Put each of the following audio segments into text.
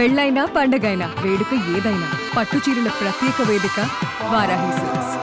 పెళ్ళైనా పండగైనా వేడుక ఏదైనా పట్టు చీరల ప్రత్యేక వేదిక వారాహి సిల్క్స్.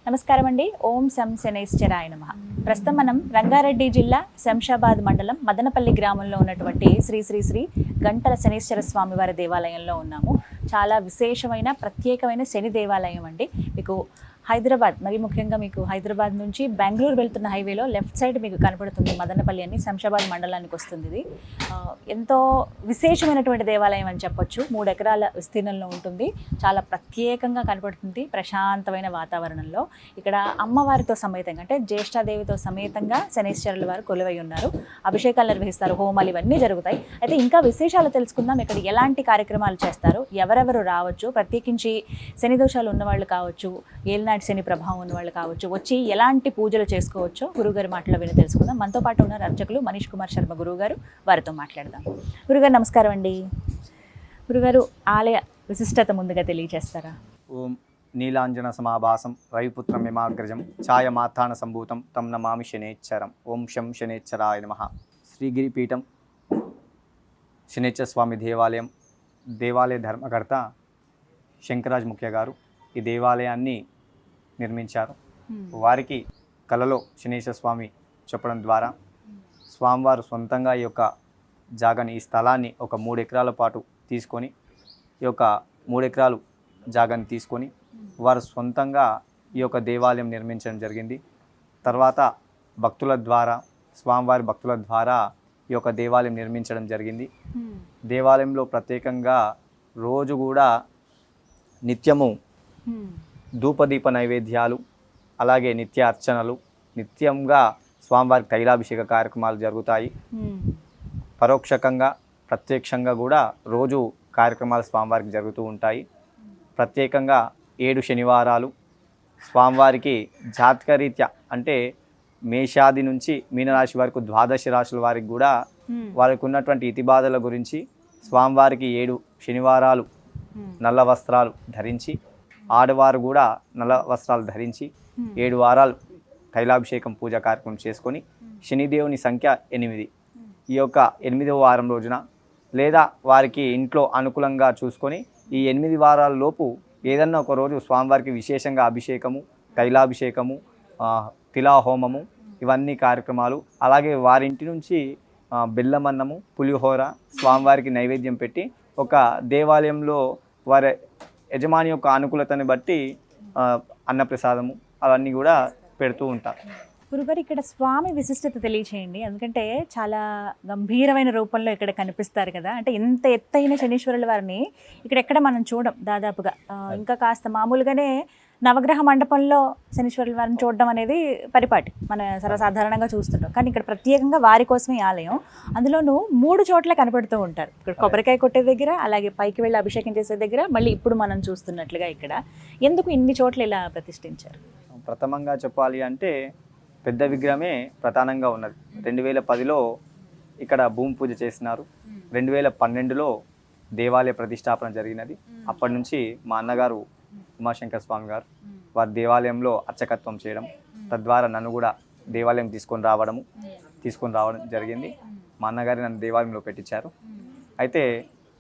నమస్కారం అండి. ఓం శం శనైశ్చరాయ నమః. ప్రస్తుతం మనం రంగారెడ్డి జిల్లా శంషాబాద్ మండలం మదనపల్లి గ్రామంలో ఉన్నటువంటి శ్రీ శ్రీ శ్రీ గంటల శనీశ్వర స్వామి వారి దేవాలయంలో ఉన్నాము. చాలా విశేషమైన ప్రత్యేకమైన శని దేవాలయం అండి. మీకు హైదరాబాద్, మరి ముఖ్యంగా మీకు హైదరాబాద్ నుంచి బెంగళూరు వెళ్తున్న హైవేలో లెఫ్ట్ సైడ్ మీకు కనపడుతుంది మదనపల్లి అని, శంషాబాద్ మండలానికి వస్తుంది. ఇది ఎంతో విశేషమైనటువంటి దేవాలయం అని చెప్పొచ్చు. 3 ఎకరాల విస్తీర్ణంలో ఉంటుంది. చాలా ప్రత్యేకంగా కనపడుతుంది ప్రశాంతమైన వాతావరణంలో. ఇక్కడ అమ్మవారితో సమేతంగా, అంటే జ్యేష్ఠాదేవితో సమేతంగా శనీశ్వరుల వారు కొలువై ఉన్నారు. అభిషేకాలు నిర్వహిస్తారు, హోమాలు ఇవన్నీ జరుగుతాయి. అయితే ఇంకా విశేషాలు తెలుసుకుందాం. ఇక్కడ ఎలాంటి కార్యక్రమాలు చేస్తారు, ఎవరెవరు రావచ్చు, ప్రత్యేకించి శని దోషాలు ఉన్నవాళ్ళు కావచ్చు, ఏలినాటి శని ప్రభావం ఉన్న వాళ్ళు కావచ్చు, వచ్చి ఎలాంటి పూజలు చేసుకోవచ్చో గురుగారి మాటలో విని తెలుసుకుందాం. మనతో పాటు ఉన్నారు అర్చకులు మనీష్ కుమార్ శర్మ గురుగారు, వారితో మాట్లాడదాం. గురుగారు నమస్కారం అండి. గురుగారు, ఆలయ విశిష్టత ముందుగా తెలియజేస్తారా? ఓం నీలాంజన సమాభాసం రవిపుత్రం యమాగ్రజం ఛాయమాతాన సంభూతం తం నమామి శనేశ్వరం. ఓం శం శనేశ్వరాయ నమః. శ్రీగిరిపీఠం శనేశ్వర స్వామి దేవాలయ ధర్మకర్త శంకరాజ్ ముఖ్య గారు ఈ దేవాలయాన్ని నిర్మించారు. వారికి కలలో శనేశ్వర స్వామి చెప్పడం ద్వారా స్వామివారు సొంతంగా ఈ యొక్క జాగాని, ఈ స్థలాన్ని ఒక 3 ఎకరాల పాటు తీసుకొని, ఈ యొక్క 3 ఎకరాలు జాగాని తీసుకొని వారు సొంతంగా ఈ యొక్క దేవాలయం నిర్మించడం జరిగింది. తర్వాత స్వామివారి భక్తుల ద్వారా ఈ యొక్క దేవాలయం నిర్మించడం జరిగింది. దేవాలయంలో ప్రత్యేకంగా రోజు కూడా నిత్యము ధూపదీప నైవేద్యాలు, అలాగే నిత్య అర్చనలు, నిత్యంగా స్వామివారికి తైలాభిషేక కార్యక్రమాలు జరుగుతాయి. పరోక్షకంగా ప్రత్యక్షంగా కూడా రోజు కార్యక్రమాలు స్వామివారికి జరుగుతూ ఉంటాయి. ప్రత్యేకంగా 7 శనివారాలు స్వామివారికి జాతకరీత్యా, అంటే మేషాది నుంచి మీనరాశి వరకు 12 రాశుల వారికి కూడా వారికి ఉన్నటువంటి ఇతిబాధల గురించి స్వామివారికి 7 శనివారాలు నల్ల వస్త్రాలు ధరించి, ఆడవారు కూడా నల్ల వస్త్రాలు ధరించి 7 వారాలు తైలాభిషేకం పూజా కార్యక్రమం చేసుకొని, శనిదేవుని సంఖ్య 8, ఈ యొక్క 8వ వారం రోజున లేదా వారికి ఇంట్లో అనుకూలంగా చూసుకొని ఈ 8 వారాల లోపు ఏదన్నా ఒక రోజు స్వామివారికి విశేషంగా అభిషేకము, తైలాభిషేకము, తిలాహోమము, ఇవన్నీ కార్యక్రమాలు, అలాగే వారింటి నుంచి బెల్లమన్నము, పులిహోర స్వామివారికి నైవేద్యం పెట్టి ఒక దేవాలయంలో వారి యజమాని యొక్క అనుకూలతని బట్టి అన్నప్రసాదము అవన్నీ కూడా పెడుతూ ఉంటారు. గురుగారు, ఇక్కడ స్వామి విశిష్టత తెలియచేయండి. ఎందుకంటే చాలా గంభీరమైన రూపంలో ఇక్కడ కనిపిస్తారు కదా. అంటే ఇంత ఎత్తైన శనీశ్వరుల వారిని ఇక్కడ మనం చూడం దాదాపుగా. ఇంకా కాస్త మామూలుగానే నవగ్రహ మండపంలో శనీశ్వరుల వారిని చూడడం అనేది పరిపాటి, మన సర్వసాధారణంగా చూస్తుంటాం. కానీ ఇక్కడ ప్రత్యేకంగా వారి కోసమే ఆలయం. అందులోనూ 3 చోట్ల కనపడుతూ ఉంటారు. ఇక్కడ కొబ్బరికాయ కొట్టే దగ్గర, అలాగే పైకి వెళ్ళి అభిషేకం చేసే దగ్గర, మళ్ళీ ఇప్పుడు మనం చూస్తున్నట్లుగా ఇక్కడ. ఎందుకు ఇన్ని చోట్ల ఇలా ప్రతిష్ఠించారు? ప్రథమంగా చెప్పాలి అంటే పెద్ద విగ్రహమే ప్రధానంగా ఉన్నది. 2010లో ఇక్కడ భూమి పూజ చేసినారు. 2012లో దేవాలయ ప్రతిష్టాపన జరిగినది. అప్పటి నుంచి మా అన్నగారు ఉమాశంకర స్వామి గారు వారి దేవాలయంలో అర్చకత్వం చేయడం, తద్వారా నన్ను కూడా దేవాలయం తీసుకొని రావడం జరిగింది. మా అన్నగారు నన్ను దేవాలయంలో పెట్టించారు. అయితే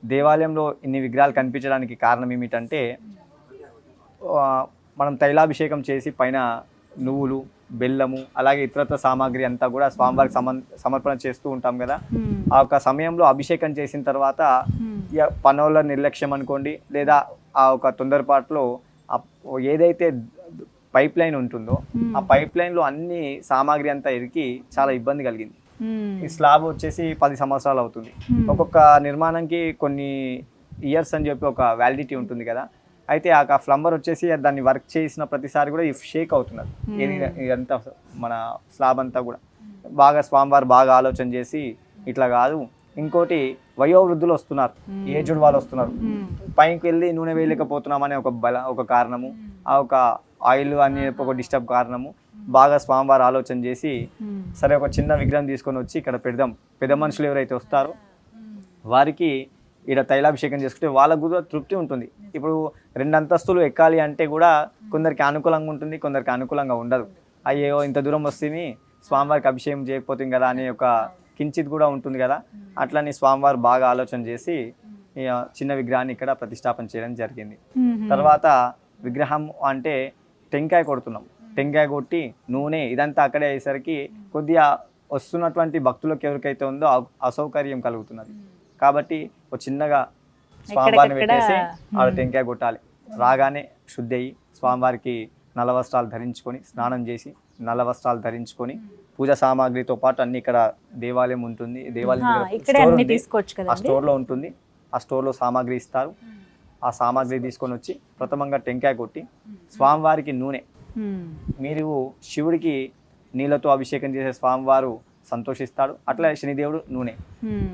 దేవాలయంలో ఇన్ని విగ్రహాలు కనిపించడానికి కారణం ఏమిటంటే, మనం తైలాభిషేకం చేసి పైన నువ్వులు, బెల్లము, అలాగే ఇతరత్ర సామాగ్రి అంతా కూడా స్వామివారికి సమర్పణ చేస్తూ ఉంటాం కదా. ఆ ఒక సమయంలో అభిషేకం చేసిన తర్వాత పనుల నిర్లక్ష్యం అనుకోండి, లేదా ఆ ఒక తొందరపాటులో ఏదైతే పైప్ లైన్ ఉంటుందో ఆ పైప్ లైన్లో అన్ని సామాగ్రి అంతా ఇరికి చాలా ఇబ్బంది కలిగింది. ఈ స్లాబ్ వచ్చేసి 10 సంవత్సరాలు అవుతుంది. ఒక్కొక్క నిర్మాణంకి కొన్ని ఇయర్స్ అని చెప్పి ఒక వ్యాలిడిటీ ఉంటుంది కదా. అయితే ఆ ప్లంబర్ వచ్చేసి దాన్ని వర్క్ చేసిన ప్రతిసారి కూడా ఈ షేక్ అవుతున్నారు. ఇదంతా మన స్లాబ్ అంతా కూడా స్వామివారు బాగా ఆలోచన చేసి ఇట్లా కాదు, ఇంకోటి వయోవృద్ధులు వస్తున్నారు, ఏజ్డ్ వాళ్ళు వస్తున్నారు, పైకి వెళ్ళి నూనె వేయలేకపోతున్నామనే ఒక కారణము, ఆ ఒక ఆయిల్ అని ఒక డిస్టర్బ్ కారణము, స్వామివారు ఆలోచన చేసి సరే ఒక చిన్న విగ్రహం తీసుకొని వచ్చి ఇక్కడ పెడదాం, పెద్ద మనుషులు ఎవరైతే వస్తారో వారికి ఈడ తైలాభిషేకం చేసుకుంటే వాళ్ళకు కూడా తృప్తి ఉంటుంది. ఇప్పుడు 2 అంతస్తులు ఎక్కాలి అంటే కూడా కొందరికి అనుకూలంగా ఉంటుంది, కొందరికి అనుకూలంగా ఉండదు. అయ్యో ఇంత దూరం వస్తుంది స్వామివారికి అభిషేకం చేయకపోతుంది కదా అనే ఒక కించిత్ కూడా ఉంటుంది కదా. అట్లని స్వామివారు బాగా ఆలోచన చేసి చిన్న విగ్రహాన్ని ఇక్కడ ప్రతిష్టాపన చేయడం జరిగింది. తర్వాత విగ్రహం అంటే టెంకాయ కొడుతున్నాం, టెంకాయ కొట్టి నూనె ఇదంతా అక్కడే అయ్యేసరికి కొద్దిగా వస్తున్నటువంటి భక్తులకు ఎవరికైతే ఉందో అసౌకర్యం కలుగుతున్నది. కాబట్టి ఒక చిన్నగా స్వామివారిని పెట్టేసి ఆడ టెంకాయ కొట్టాలి. రాగానే శుద్ధి అయ్యి స్వామివారికి నల్ల వస్త్రాలు ధరించుకొని స్నానం చేసి నల్ల వస్త్రాలు ధరించుకొని పూజా సామాగ్రితో పాటు అన్ని ఇక్కడ దేవాలయం ఉంటుంది, దేవాలయం ఆ స్టోర్లో ఉంటుంది. ఆ స్టోర్లో సామాగ్రి ఇస్తారు. ఆ సామాగ్రి తీసుకొని వచ్చి ప్రథమంగా టెంకాయ కొట్టి స్వామివారికి నూనె, మీరు శివుడికి నీళ్ళతో అభిషేకం చేసే స్వామివారు సంతోషిస్తాడు, అట్లా శనిదేవుడు నూనె.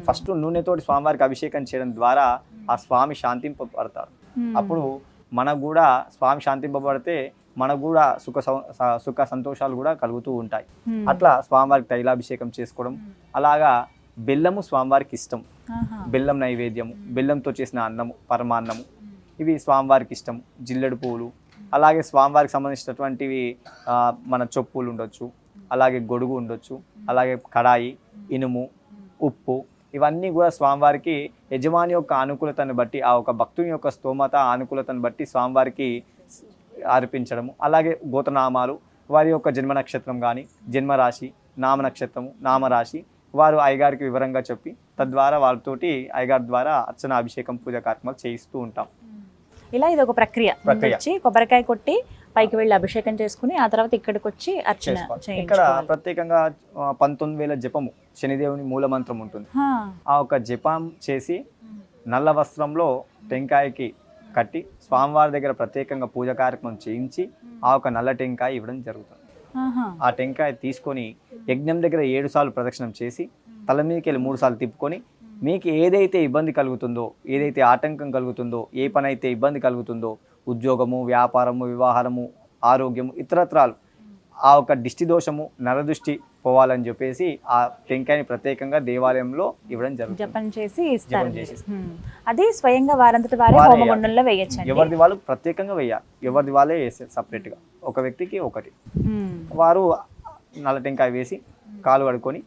ఫస్ట్ నూనెతోటి స్వామివారికి అభిషేకం చేయడం ద్వారా ఆ స్వామి శాంతింపబడతాడు. అప్పుడు మనకు కూడా స్వామి శాంతింపబడితే మనకు కూడా సుఖ సంతోషాలు కూడా కలుగుతూ ఉంటాయి. అట్లా స్వామివారికి తైలాభిషేకం చేసుకోవడం. అలాగా బెల్లము స్వామివారికి ఇష్టం, బెల్లం నైవేద్యము, బెల్లంతో చేసిన అన్నము, పరమాన్నము ఇవి స్వామివారికి ఇష్టం. జిల్లెడు పువ్వులు, అలాగే స్వామివారికి సంబంధించినటువంటివి మన చెప్పులు ఉండొచ్చు, అలాగే గొడుగు ఉండొచ్చు, అలాగే కడాయి, ఇనుము, ఉప్పు ఇవన్నీ కూడా స్వామివారికి యజమాని యొక్క అనుకూలతను బట్టి ఆ ఒక భక్తుని యొక్క స్తోమత అనుకూలతను బట్టి స్వామివారికి అర్పించడము. అలాగే గోత్రనామాలు, వారి యొక్క జన్మ నక్షత్రం కానీ జన్మరాశి, నామ నక్షత్రము, నామరాశి వారు అయ్యగారికి వివరంగా చెప్పి తద్వారా వాళ్ళతోటి అయ్యగారి ద్వారా అర్చన అభిషేకం పూజా కార్యక్రమాలు చేయిస్తూ ఉంటాం. ఇలా ఇది ఒక ప్రక్రియ. కొబ్బరికాయ కొట్టి పైకి వెళ్ళి అభిషేకం చేసుకుని ఆ తర్వాత ఇక్కడికి వచ్చి అర్చన. ఇక్కడ ప్రత్యేకంగా 19,000 జపము శనిదేవుని మూల మంత్రం ఉంటుంది. ఆ ఒక జపం చేసి నల్ల వస్త్రంలో టెంకాయకి కట్టి స్వామివారి దగ్గర ప్రత్యేకంగా పూజ కార్యక్రమం చేయించి ఆ ఒక నల్ల టెంకాయ ఇవ్వడం జరుగుతుంది. ఆ టెంకాయ తీసుకొని యజ్ఞం దగ్గర 7 సార్లు ప్రదక్షిణం చేసి తల మీదకి వెళ్ళి 3 సార్లు తిప్పుకొని మీకు ఏదైతే ఇబ్బంది కలుగుతుందో, ఏదైతే ఆటంకం కలుగుతుందో, ఏ పని అయితే ఇబ్బంది కలుగుతుందో, ఉద్యోగము, వ్యాపారము, వివాహము, ఆరోగ్యము, ఇతరత్రాలు ఆ ఒక దిష్టి దోషము, నరదృష్టి పోవాలని చెప్పేసి ఆ టెంకాయని ప్రత్యేకంగా దేవాలయంలో ఇవ్వడం జరుగుతుంది. జపం చేసి ఇస్తారు. అది స్వయంగా వారంతటి వారే హోమగుండంలో వేయొచ్చు. ఎవరిది వాళ్ళు ప్రత్యేకంగా వేయాలి, ఎవరిది వాళ్ళే వేస్తారు సపరేట్ గా. ఒక వ్యక్తికి ఒకటి. వారు నల్ల టెంకాయ వేసి కాలు కడుక్కొని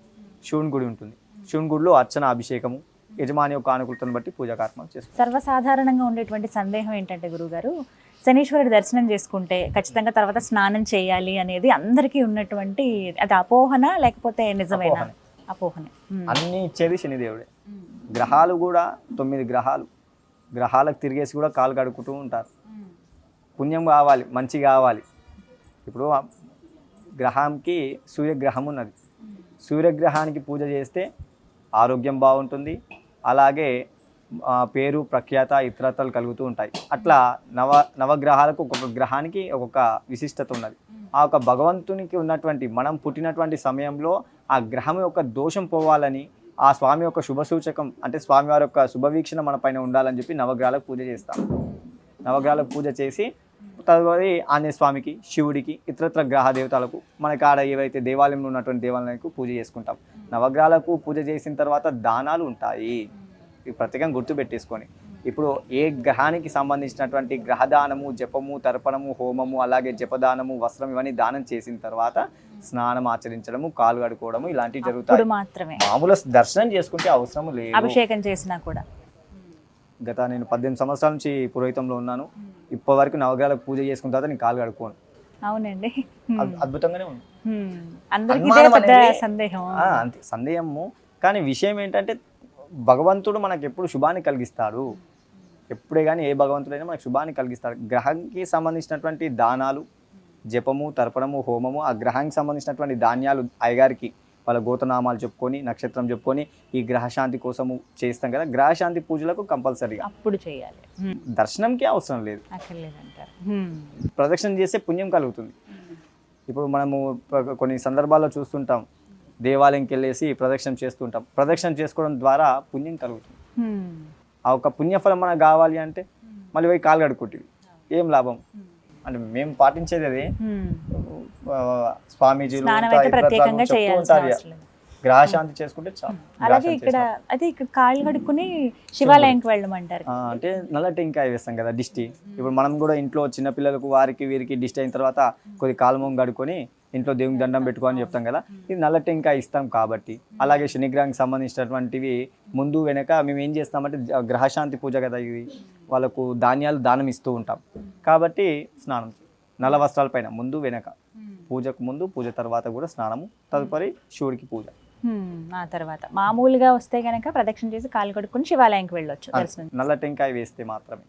శివుని గుడి ఉంటుంది, శివుని గుడిలో అర్చన అభిషేకము యజమాని యొక్క అనుకూలతను బట్టి పూజా కార్యక్రమం చేస్తారు. సర్వసాధారణంగా ఉండేటువంటి సందేహం ఏంటంటే గురుగారు, శనీశ్వరుడి దర్శనం చేసుకుంటే ఖచ్చితంగా తర్వాత స్నానం చేయాలి అనేది అందరికీ ఉన్నటువంటి, అది అపోహన లేకపోతే నిజమేనా? అపోహనే. అన్ని ఇచ్చేది శనిదేవుడే. గ్రహాలు కూడా 9 గ్రహాలు, గ్రహాలకు తిరిగేసి కూడా కాలు కడుక్కుంటూ ఉంటారు. పుణ్యం కావాలి, మంచి కావాలి. ఇప్పుడు గ్రహానికి సూర్యగ్రహం ఉన్నది, సూర్యగ్రహానికి పూజ చేస్తే ఆరోగ్యం బాగుంటుంది, అలాగే పేరు ప్రఖ్యాత ఇతరతలు కలుగుతూ ఉంటాయి. అట్లా నవగ్రహాలకు ఒక్కొక్క గ్రహానికి ఒక్కొక్క విశిష్టత ఉన్నది. ఆ ఒక భగవంతునికి ఉన్నటువంటి మనం పుట్టినటువంటి సమయంలో ఆ గ్రహం యొక్క దోషం పోవాలని, ఆ స్వామి యొక్క శుభ సూచకం అంటే స్వామివారి యొక్క శుభవీక్షణ మన పైన ఉండాలని చెప్పి నవగ్రహాలకు పూజ చేస్తాం. నవగ్రహాలకు పూజ చేసి తదుపరి ఆంజనేయ స్వామికి, శివుడికి, ఇతరత్ర గ్రహ దేవతలకు మనకి ఆడ ఏవైతే దేవాలయంలో ఉన్నటువంటి దేవాలయాలకు పూజ చేసుకుంటాం. నవగ్రహాలకు పూజ చేసిన తర్వాత దానాలు ఉంటాయి, ఇవి ప్రత్యేకంగా గుర్తుపెట్టేసుకొని. ఇప్పుడు ఏ గ్రహానికి సంబంధించినటువంటి గ్రహదానము, జపము, తర్పణము, హోమము, అలాగే జపదానము, వస్త్రం ఇవన్నీ దానం చేసిన తర్వాత స్నానం ఆచరించడము, కాలు కడుకోవడము ఇలాంటివి జరుగుతాయి. మామూలు దర్శనం చేసుకుంటే అవసరం లేదు. అభిషేకం చేసినా కూడా. గత నేను 18 సంవత్సరాల నుంచి పురోహితంలో ఉన్నాను. ఇప్పటి వరకు నవగ్రహాలకు పూజ చేసుకున్న తర్వాత నేను కాలు కడుక్కోను. అవునండి, అద్భుతంగానే ఉంది. అంతే సందేహము. కానీ విషయం ఏంటంటే భగవంతుడు మనకు ఎప్పుడు శుభాన్ని కలిగిస్తాడు. ఎప్పుడే కానీ ఏ భగవంతుడైనా మనకు శుభాన్ని కలిగిస్తాడు. గ్రహానికి సంబంధించినటువంటి దానాలు, జపము, తర్పణము, హోమము, ఆ గ్రహానికి సంబంధించినటువంటి ధాన్యాలు అయ్యగారికి వాళ్ళ గోతనామాలు చెప్పుకొని, నక్షత్రం చెప్పుకొని ఈ గ్రహశాంతి కోసము చేస్తాం కదా. గ్రహశాంతి పూజలకు కంపల్సరీగా అప్పుడు చేయాలి, దర్శనంకి అవసరం లేదు. ప్రదక్షిణ చేస్తే పుణ్యం కలుగుతుంది. ఇప్పుడు మనము కొన్ని సందర్భాల్లో చూస్తుంటాం, దేవాలయంకి వెళ్ళేసి ప్రదక్షిణ చేస్తుంటాం. ప్రదక్షిణ చేసుకోవడం ద్వారా పుణ్యం కలుగుతుంది. ఆ ఒక పుణ్యఫలం మనకు కావాలి అంటే మళ్ళీ పోయి కాలు కడుక్కుంటుంది, ఏం లాభం? అంటే మేము పాటించేది అదే. స్వామీజీలు గ్రహశాంతి చేసుకుంటే చాలు. అలాగే గ్రహశాంతి ఇక్కడ అయితే ఇక్కడ కాళ్ళు కడుక్కుని శివాలయంకి వెళ్ళమంటారు. అంటే నల్ల టెంకాయ వేస్తాం కదా దిష్టి. ఇప్పుడు మనం కూడా ఇంట్లో చిన్నపిల్లలకు వారికి వీరికి దిష్టి అయిన తర్వాత కొద్ది కాలుమం కడుక్కొని ఇంట్లో దేవునికి దండం పెట్టుకోని చెప్తాం కదా, ఇది నల్ల టెంకాయ ఇస్తాం కాబట్టి. అలాగే శనిగ్రహానికి సంబంధించినటువంటివి ముందు వెనక మేము ఏం చేస్తామంటే గ్రహశాంతి పూజ కదా ఇది, వాళ్ళకు ధాన్యాలు దానం ఇస్తూ ఉంటాం కాబట్టి స్నానం నల్ల వస్త్రాల పైన ముందు వెనక, పూజకు ముందు పూజ తర్వాత కూడా స్నానము, తదుపరి శివుడికి పూజ. ఆ తర్వాత మామూలుగా వస్తే గనక ప్రదక్షిణ చేసి కాళ్ళు కడుక్కుని శివాలయంకి వెళ్ళొచ్చు దర్శనం. నల్ల టెంకాయ వేస్తే మాత్రమే.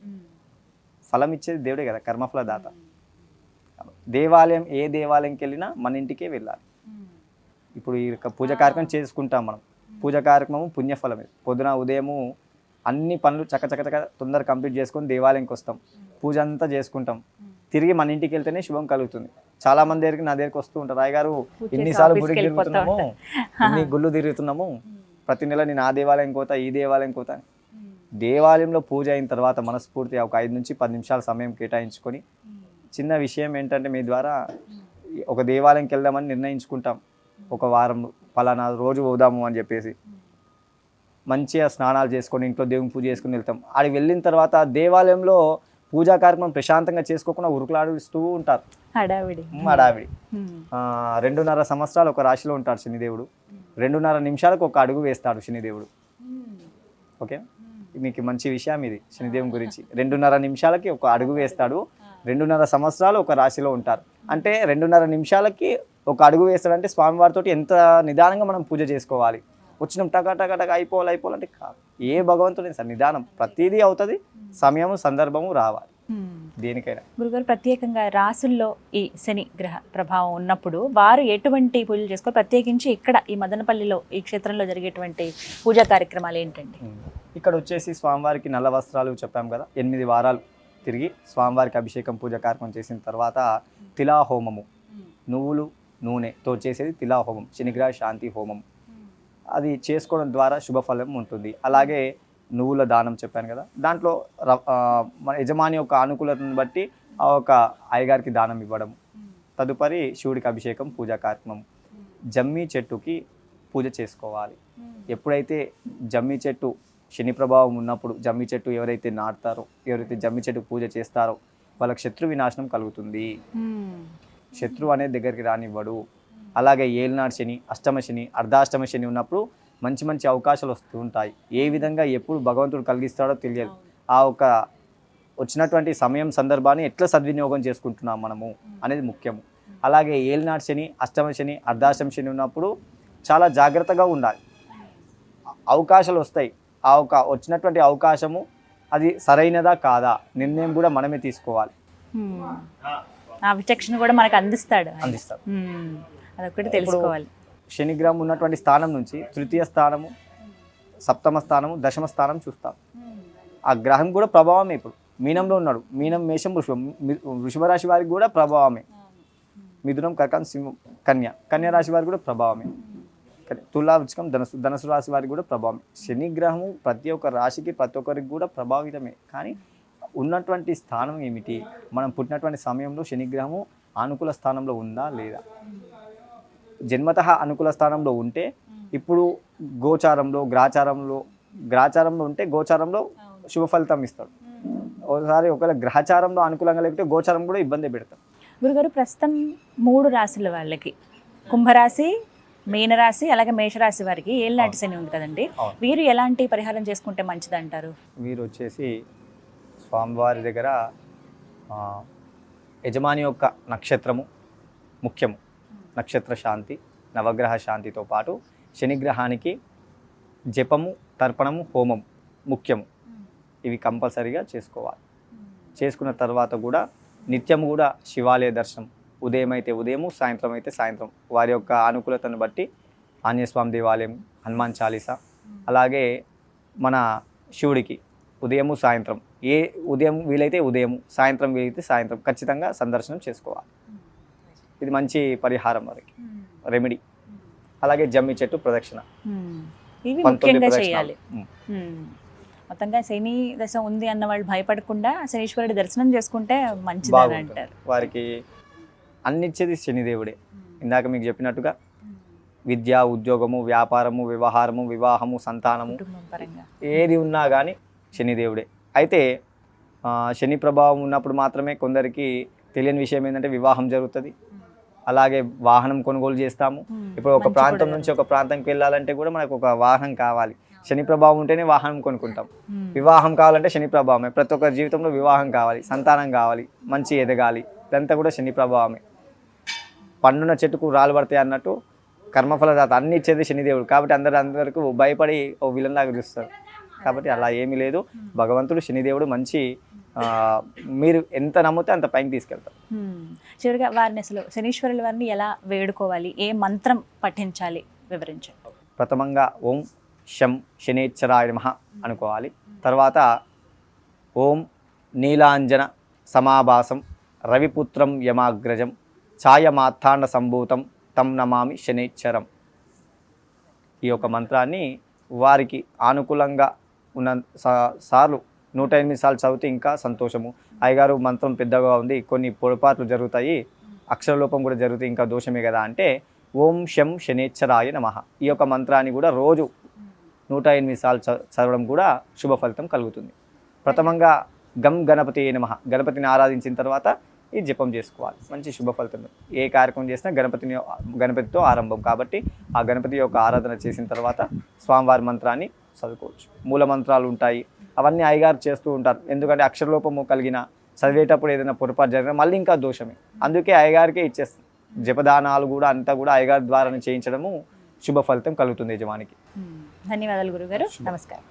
ఫలం ఇచ్చేది దేవుడే కదా, కర్మఫల దాత. దేవాలయం ఏ దేవాలయంకి వెళ్ళినా మన ఇంటికే వెళ్ళాలి. ఇప్పుడు ఈ పూజ కార్యక్రమం చేసుకుంటాం మనం, పూజ కార్యక్రమం పుణ్యఫలమే. పొద్దున ఉదయము అన్ని పనులు చక్క తొందర కంప్లీట్ చేసుకొని దేవాలయంకి వస్తాం, పూజ అంతా చేసుకుంటాం, తిరిగి మన ఇంటికి వెళ్తేనే శుభం కలుగుతుంది. చాలా మంది దగ్గరికి నా దగ్గరికి వస్తూ ఉంటారు, రాయ్ గారు ఇన్నిసార్లు గుడికి తిరుగుతున్నాము, ఇన్ని గుళ్ళు తిరుగుతున్నాము, ప్రతి నెల నేను ఆ దేవాలయం పోతా ఈ దేవాలయం పోతా. దేవాలయంలో పూజ అయిన తర్వాత మనస్ఫూర్తిగా ఒక 5 నుంచి 10 నిమిషాల సమయం కేటాయించుకొని, చిన్న విషయం ఏంటంటే మీ ద్వారా ఒక దేవాలయంకి వెళ్దామని నిర్ణయించుకుంటాం, ఒక వారం పలానా రోజు పోదాము అని చెప్పేసి మంచిగా స్నానాలు చేసుకొని ఇంట్లో దేవుని పూజ చేసుకుని వెళ్తాం. ఆడికి వెళ్ళిన తర్వాత దేవాలయంలో పూజా కార్యక్రమం ప్రశాంతంగా చేసుకోకుండా ఉరుకులాడిస్తూ ఉంటారు, హడావిడి. 2.5 సంవత్సరాలు ఒక రాశిలో ఉంటాడు శనిదేవుడు, 2.5 నిమిషాలకు ఒక అడుగు వేస్తాడు శనిదేవుడు. ఓకే, మీకు మంచి విషయం ఇది శనిదేవుని గురించి. 2.5 నిమిషాలకి ఒక అడుగు వేస్తాడు, 2.5 సంవత్సరాలు ఒక రాశిలో ఉంటారు. అంటే 2.5 నిమిషాలకి ఒక అడుగు వేస్తాడంటే స్వామివారితో ఎంత నిదానంగా మనం పూజ చేసుకోవాలి. వచ్చినాం టక అయిపోవాలంటే కాదు. ఏ భగవంతుడి సార్ నిదానం, ప్రతిదీ అవుతుంది, సమయము సందర్భము రావాలి దేనికైనా. గురుగారు ప్రత్యేకంగా రాసుల్లో ఈ శని గ్రహ ప్రభావం ఉన్నప్పుడు వారు ఎటువంటి పూజలు చేసుకోవాలి? ప్రత్యేకించి ఇక్కడ ఈ మదనపల్లిలో ఈ క్షేత్రంలో జరిగేటువంటి పూజా కార్యక్రమాలు ఏంటండి? ఇక్కడ వచ్చేసి స్వామివారికి నల్ల వస్త్రాలు చెప్పాం కదా, 8 వారాలు తిరిగి స్వామివారికి అభిషేకం పూజ కార్యక్రమం చేసిన తర్వాత తిలాహోమము, నువ్వులు నూనెతో చేసేది తిలాహోమం, శనిగ్రహ శాంతి హోమం. అది చేసుకోవడం ద్వారా శుభఫలం ఉంటుంది. అలాగే నువ్వుల దానం చెప్పాను కదా, దాంట్లో మన యజమాని యొక్క అనుకూలతను బట్టి ఆ ఒక అయ్యగారికి దానం ఇవ్వడం. తదుపరి శివుడికి అభిషేకం పూజా కార్యక్రమం. జమ్మి చెట్టుకి పూజ చేసుకోవాలి. ఎప్పుడైతే జమ్మి చెట్టు శని ప్రభావం ఉన్నప్పుడు జమ్మి చెట్టు ఎవరైతే నాటుతారో, ఎవరైతే జమ్మి చెట్టు పూజ చేస్తారో వాళ్ళకి శత్రు వినాశనం కలుగుతుంది, శత్రువు అనేది దగ్గరికి రానివ్వడు. అలాగే ఏలినాడు శని, అష్టమ శని, అర్ధాష్టమ శని ఉన్నప్పుడు మంచి అవకాశాలు వస్తూ ఉంటాయి. ఏ విధంగా ఎప్పుడు భగవంతుడు కలిగిస్తాడో తెలియదు. ఆ ఒక వచ్చినటువంటి సమయం సందర్భాన్ని ఎట్లా సద్వినియోగం చేసుకుంటున్నాం మనము అనేది ముఖ్యము. అలాగే ఏలినాడు శని, అష్టమ శని, అర్ధాష్టమ శని ఉన్నప్పుడు చాలా జాగ్రత్తగా ఉండాలి. అవకాశాలు వస్తాయి, ఆ ఒక వచ్చినటువంటి అవకాశము అది సరైనదా కాదా నిర్ణయం కూడా మనమే తీసుకోవాలి. ఆ విచక్షణ కూడా మనకు అందిస్తాడు. అదొకటి తెలుసుకోవాలి. శనిగ్రహం ఉన్నటువంటి స్థానం నుంచి తృతీయ స్థానము, సప్తమ స్థానము, దశమ స్థానం చూస్తాం. ఆ గ్రహం కూడా ప్రభావమే. ఇప్పుడు మీనంలో ఉన్నాడు, మీనం, మేషం, వృషభ రాశి వారికి కూడా ప్రభావమే. మిథునం, కర్కాటకం, సింహం, కన్య రాశి వారికి కూడా ప్రభావమే. తులా, వృశ్చికం, ధనుసు రాశి వారికి కూడా ప్రభావం. శనిగ్రహము ప్రతి ఒక్క రాశికి ప్రతి ఒక్కరికి కూడా ప్రభావితమే. కానీ ఉన్నటువంటి స్థానం ఏమిటి, మనం పుట్టినటువంటి సమయంలో శనిగ్రహము అనుకూల స్థానంలో ఉందా లేదా? జన్మతః అనుకూల స్థానంలో ఉంటే ఇప్పుడు గోచారంలో గ్రాచారంలో ఉంటే గోచారంలో శుభ ఫలితం ఇస్తాడు. ఒకసారి ఒకవేళ గ్రహచారంలో అనుకూలంగా లేకపోతే గోచారం కూడా ఇబ్బంది పెడతాం. గురుగారు ప్రస్తుతం 3 రాశుల వాళ్ళకి, కుంభరాశి, మీనరాశి, అలాగే మేషరాశి వారికి ఏళ్ళనాటి శని ఉంది కదండి, వీరు ఎలాంటి పరిహారం చేసుకుంటే మంచిది అంటారు? వీరు వచ్చేసి స్వామివారి దగ్గర యజమాని యొక్క నక్షత్రము ముఖ్యము, నక్షత్ర శాంతి, నవగ్రహ శాంతితో పాటు శనిగ్రహానికి జపము, తర్పణము, హోమం ముఖ్యము. ఇవి కంపల్సరీగా చేసుకోవాలి. చేసుకున్న తర్వాత కూడా నిత్యము కూడా శివాలయ దర్శనం, ఉదయం అయితే ఉదయము, సాయంత్రం అయితే సాయంత్రం, వారి యొక్క అనుకూలతను బట్టి ఆంజనేయస్వామి దేవాలయం, హనుమాన్ చాలీసా, అలాగే మన శివుడికి ఉదయము సాయంత్రం, ఉదయం వీలైతే ఉదయము, సాయంత్రం వీలైతే సాయంత్రం ఖచ్చితంగా సందర్శనం చేసుకోవాలి. ఇది మంచి పరిహారం వారికి, రెమెడీ. అలాగే జమ్మి చెట్టు ప్రదక్షిణ, ఇవి ముఖ్యంగా చేయాలి. మొత్తంగా శని దశ ఉంది అన్న వాళ్ళు భయపడకుండా శనీశ్వరుడి దర్శనం చేసుకుంటే మంచిదని అంటారు. వారికి అన్నిచ్చేది శనిదేవుడే. ఇందాక మీకు చెప్పినట్టుగా విద్య, ఉద్యోగము, వ్యాపారము, వ్యవహారము, వివాహము, సంతానము కుటుంబం పరంగా ఏది ఉన్నా కానీ శనిదేవుడే. అయితే శని ప్రభావం ఉన్నప్పుడు మాత్రమే కొందరికి తెలియని విషయం ఏంటంటే వివాహం జరుగుతుంది, అలాగే వాహనం కొనుగోలు చేస్తాము. ఇప్పుడు ఒక ప్రాంతం నుంచి ఒక ప్రాంతంకి వెళ్ళాలంటే కూడా మనకు ఒక వాహనం కావాలి. శని ప్రభావం ఉంటేనే వాహనం కొనుక్కుంటాం. వివాహం కావాలంటే శని ప్రభావమే. ప్రతి ఒక్కరి జీవితంలో వివాహం కావాలి, సంతానం కావాలి, మంచి ఎదగాలి, ఇదంతా కూడా శని ప్రభావమే. పండున్న చెట్టుకు రాళ్ళు పడతాయి అన్నట్టు కర్మఫలదాత అన్ని ఇచ్చేది శనిదేవుడు. కాబట్టి అందరికీ భయపడి ఓ విలన్ లాగా చూస్తారు. కాబట్టి అలా ఏమీ లేదు. భగవంతుడు శనిదేవుడు మంచి, మీరు ఎంత నమ్మితే అంత పైకి తీసుకెళ్తారు. చివరిగా వారిని అసలు శనీశ్వరుల వారిని ఎలా వేడుకోవాలి, ఏ మంత్రం పఠించాలి వివరించండి. ప్రథమంగా ఓం శం శనేశ్వరాయ నమః అనుకోవాలి. తర్వాత ఓం నీలాంజన సమాభాసం రవిపుత్రం యమాగ్రజం ఛాయమాత్తాండ సంభూతం తం నమామి శనేశ్వరం. ఈ యొక్క మంత్రాన్ని వారికి అనుకూలంగా ఉన్న సార్లు 108 సార్లు చదివితే ఇంకా సంతోషము. అయ్యగారు మంత్రం పెద్దగా ఉంది, కొన్ని పొరపాట్లు జరుగుతాయి, అక్షరలోపం కూడా జరుగుతాయి, ఇంకా దోషమే కదా అంటే ఓం శం శనేశ్వరాయ నమః ఈ యొక్క మంత్రాన్ని కూడా రోజు 108 సార్లు చదవడం కూడా శుభ ఫలితం కలుగుతుంది. ప్రథమంగా గం గణపతి నమః, గణపతిని ఆరాధించిన తర్వాత ఈ జపం చేసుకోవాలి, మంచి శుభ ఫలితం. ఏ కార్యక్రమం చేసినా గణపతితో ఆరంభం కాబట్టి ఆ గణపతి యొక్క ఆరాధన చేసిన తర్వాత స్వామివారి మంత్రాన్ని చదువుకోవచ్చు. మూల మంత్రాలు ఉంటాయి, అవన్నీ అయ్యగారు చేస్తూ ఉంటారు. ఎందుకంటే అక్షరలోపము కలిగిన చదివేటప్పుడు ఏదైనా పొరపాటు జరిగినా మళ్ళీ ఇంకా దోషమే. అందుకే అయ్యగారికే ఇచ్చేస్తుంది. జపదానాలు కూడా అంతా కూడా అయ్యగారి ద్వారానే చేయించడము శుభ ఫలితం కలుగుతుంది యజమానికి. ధన్యవాదాలు గురుగారు. నమస్కారం.